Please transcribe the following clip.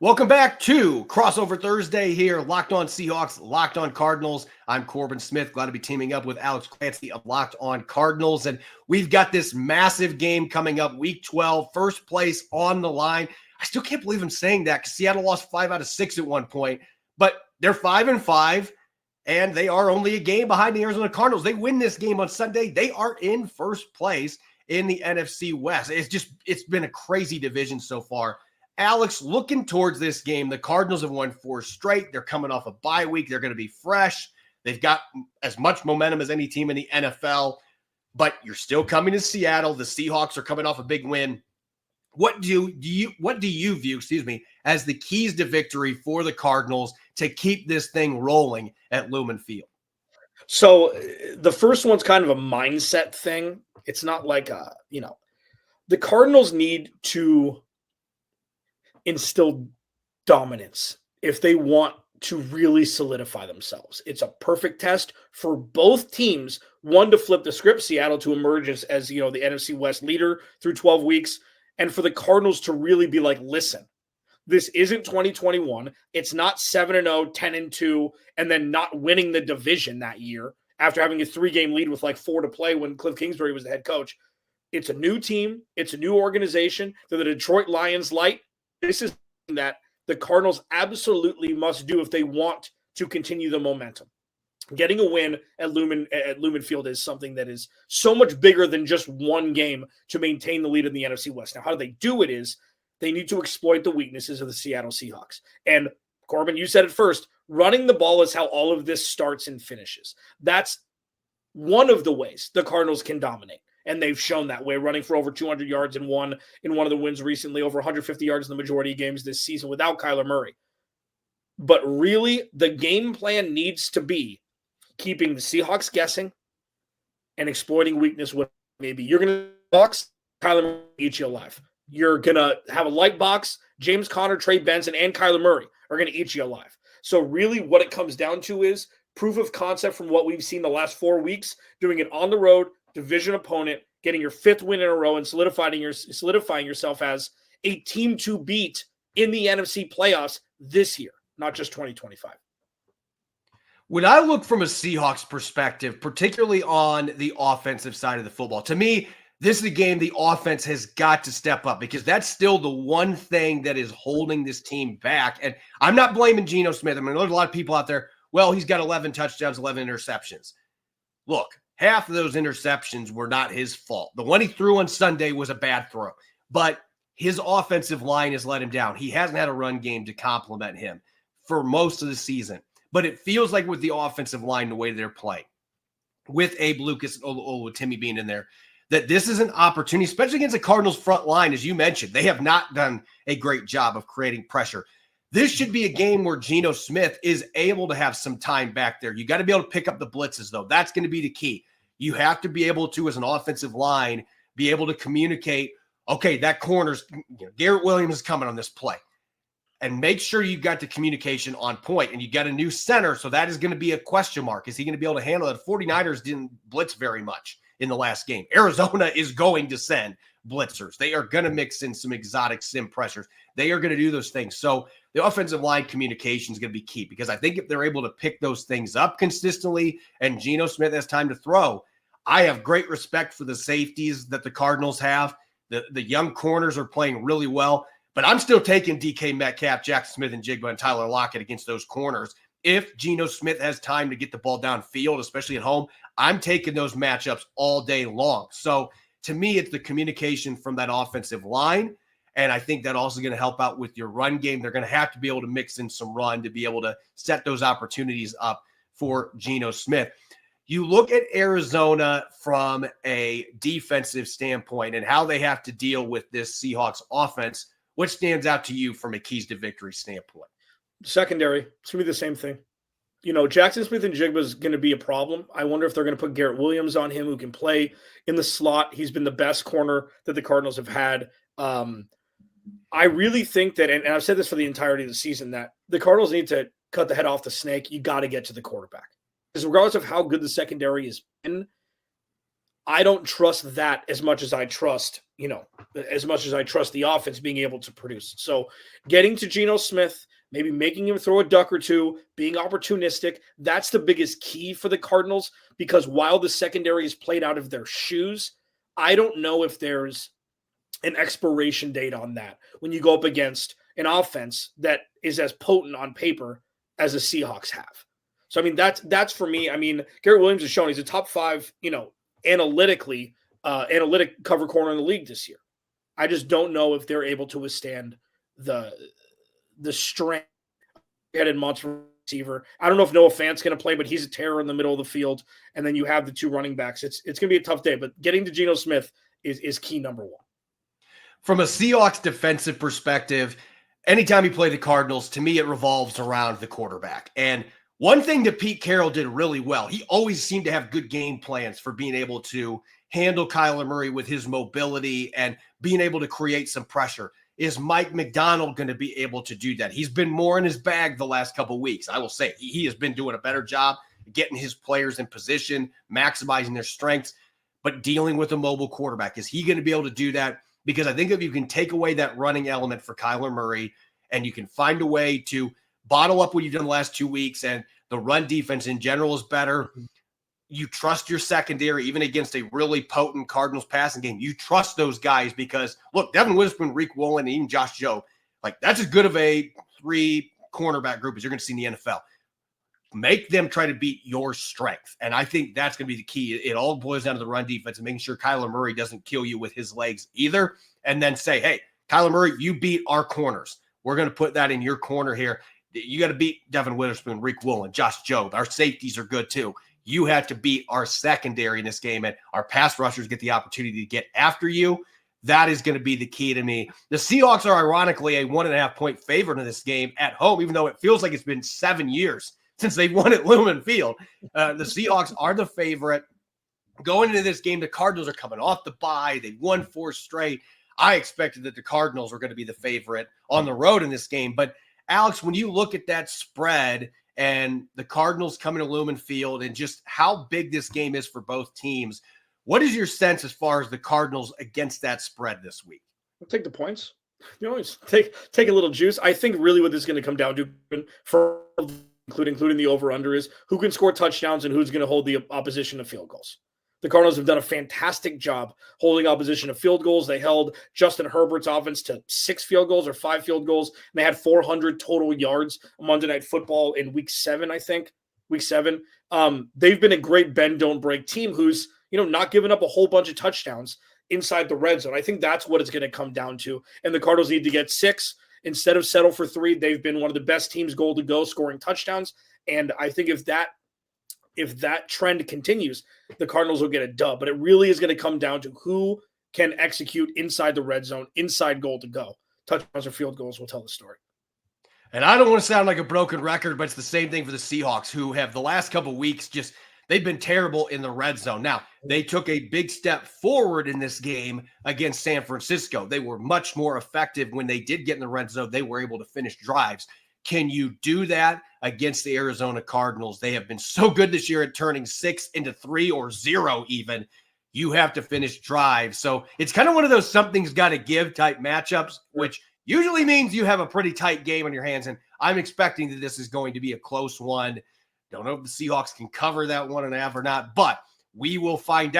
Welcome back to Crossover Thursday here, Locked On Seahawks, Locked On Cardinals. I'm Corbin Smith, glad to be teaming up with Alex Clancy of Locked On Cardinals. And we've got this massive game coming up, Week 12, first place on the line. I still can't believe I'm saying that because Seattle lost 5 out of 6 at one point, but they're 5-5, and they are only a game behind the Arizona Cardinals. They win this game on Sunday. They are in first place in the NFC West. It's been a crazy division so far. Alex, looking towards this game, the Cardinals have won 4 straight. They're coming off a bye week. They're going to be fresh. They've got as much momentum as any team in the NFL, but you're still coming to Seattle. The Seahawks are coming off a big win. What do you view, as the keys to victory for the Cardinals to keep this thing rolling at Lumen Field? So the first one's kind of a mindset thing. It's not like the Cardinals need to instill dominance if they want to really solidify themselves. It's a perfect test for both teams. One, to flip the script, Seattle to emerge as the NFC West leader through 12 weeks, and for the Cardinals to really be like, listen, this isn't 2021. It's not 7-0, 10-2, and then not winning the division that year after having a 3-game lead with like 4 to play when Cliff Kingsbury was the head coach. It's a new team. It's a new organization. They're the Detroit Lions light. This is something that the Cardinals absolutely must do if they want to continue the momentum. Getting a win at Lumen Field is something that is so much bigger than just one game to maintain the lead in the NFC West. Now, how do they do it is they need to exploit the weaknesses of the Seattle Seahawks. And Corbin, you said it first, running the ball is how all of this starts and finishes. That's one of the ways the Cardinals can dominate. And they've shown that way, running for over 200 yards in one of the wins recently, over 150 yards in the majority of games this season without Kyler Murray. But really, the game plan needs to be keeping the Seahawks guessing and exploiting weakness. What maybe you're going to box Kyler Murray eat you alive. You're going to have a light box. James Conner, Trey Benson, and Kyler Murray are going to eat you alive. So really what it comes down to is proof of concept from what we've seen the last 4 weeks, doing it on the road, division opponent, getting your 5th win in a row and solidifying yourself as a team to beat in the NFC playoffs this year, not just 2025. When I look from a Seahawks perspective, particularly on the offensive side of the football, to me, this is a game the offense has got to step up because that's still the one thing that is holding this team back. And I'm not blaming Geno Smith. I mean, there's a lot of people out there, well, he's got 11 touchdowns, 11 interceptions. Look, half of those interceptions were not his fault. The one he threw on Sunday was a bad throw, but his offensive line has let him down. He hasn't had a run game to complement him for most of the season. But it feels like with the offensive line, the way they're playing, with Abe Lucas and Timmy being in there, that this is an opportunity, especially against the Cardinals front line, as you mentioned. They have not done a great job of creating pressure. This should be a game where Geno Smith is able to have some time back there. You got to be able to pick up the blitzes, though. That's going to be the key. You have to be able to, as an offensive line, be able to communicate, okay, that corner's, Garrett Williams is coming on this play. And make sure you've got the communication on point. And you got a new center, so that is going to be a question mark. Is he going to be able to handle it? 49ers didn't blitz very much in the last game. Arizona is going to send blitzers. They are going to mix in some exotic sim pressures. They are going to do those things. So the offensive line communication is going to be key because I think if they're able to pick those things up consistently and Geno Smith has time to throw, I have great respect for the safeties that the Cardinals have. The young corners are playing really well. But I'm still taking DK Metcalf, Jackson Smith-Njigba, and Tyler Lockett against those corners. If Geno Smith has time to get the ball downfield, especially at home, I'm taking those matchups all day long. So to me, it's the communication from that offensive line. And I think that also going to help out with your run game. They're going to have to be able to mix in some run to be able to set those opportunities up for Geno Smith. You look at Arizona from a defensive standpoint and how they have to deal with this Seahawks offense. What stands out to you from a keys to victory standpoint? Secondary, it's going to be the same thing. Jackson Smith-Njigba is going to be a problem. I wonder if they're going to put Garrett Williams on him, who can play in the slot. He's been the best corner that the Cardinals have had. I really think that, and I've said this for the entirety of the season, that the Cardinals need to cut the head off the snake. You got to get to the quarterback. Because regardless of how good the secondary has been, I don't trust that as much as I trust, the offense being able to produce. So getting to Geno Smith, maybe making him throw a duck or two, being opportunistic, that's the biggest key for the Cardinals, because while the secondary is played out of their shoes, I don't know if there's an expiration date on that when you go up against an offense that is as potent on paper as the Seahawks have. So, I mean, that's for me. I mean, Garrett Williams has shown he's a top 5, analytic cover corner in the league this year. I just don't know if they're able to withstand the strength headed monster receiver. I don't know if Noah Fant's going to play, but he's a terror in the middle of the field. And then you have the 2 running backs. It's going to be a tough day, but getting to Geno Smith is key number 1. From a Seahawks defensive perspective, anytime you play the Cardinals, to me, it revolves around the quarterback. And one thing that Pete Carroll did really well, he always seemed to have good game plans for being able to handle Kyler Murray with his mobility and being able to create some pressure. Is Mike McDonald going to be able to do that? He's been more in his bag the last couple of weeks. I will say he has been doing a better job getting his players in position, maximizing their strengths, but dealing with a mobile quarterback. Is he going to be able to do that? Because I think if you can take away that running element for Kyler Murray and you can find a way to bottle up what you've done the last 2 weeks, and the run defense in general is better. You trust your secondary, even against a really potent Cardinals passing game. You trust those guys because, look, Devin Witherspoon, Reek Woolen, and even Josh Jobe, like that's as good of a 3 cornerback group as you're going to see in the NFL. Make them try to beat your strength. And I think that's going to be the key. It all boils down to the run defense and making sure Kyler Murray doesn't kill you with his legs either. And then say, hey, Kyler Murray, you beat our corners. We're going to put that in your corner here. You got to beat Devin Witherspoon, Reek Woolen, Josh Jobe. Our safeties are good too. You have to beat our secondary in this game, and our pass rushers get the opportunity to get after you. That is going to be the key to me. The Seahawks are ironically a 1.5-point favorite in this game at home, even though it feels like it's been 7 years since they've won at Lumen Field. The Seahawks are the favorite. Going into this game, the Cardinals are coming off the bye. They've won 4 straight. I expected that the Cardinals were going to be the favorite on the road in this game, but Alex, when you look at that spread and the Cardinals coming to Lumen Field and just how big this game is for both teams, what is your sense as far as the Cardinals against that spread this week? I'll take the points. Always take a little juice. I think really what this is going to come down to, for including the over-under, is who can score touchdowns and who's going to hold the opposition to field goals. The Cardinals have done a fantastic job holding opposition to field goals. They held Justin Herbert's offense to 6 field goals or 5 field goals. And they had 400 total yards on Monday Night Football in week 7, I think. Week 7. They've been a great bend, don't break team who's, not giving up a whole bunch of touchdowns inside the red zone. I think that's what it's going to come down to. And the Cardinals need to get 6 instead of settle for 3. They've been one of the best teams goal to go scoring touchdowns. And I think if that trend continues, the Cardinals will get a dub. But it really is going to come down to who can execute inside the red zone, inside goal to go. Touchdowns or field goals will tell the story. And I don't want to sound like a broken record, but it's the same thing for the Seahawks, who have the last couple of weeks they've been terrible in the red zone. Now, they took a big step forward in this game against San Francisco. They were much more effective when they did get in the red zone. They were able to finish drives. Can you do that against the Arizona Cardinals? They have been so good this year at turning 6 into 3 or 0 even. You have to finish drives. So it's kind of one of those something's got to give type matchups, which usually means you have a pretty tight game on your hands. And I'm expecting that this is going to be a close one. Don't know if the Seahawks can cover that 1.5 or not, but we will find out.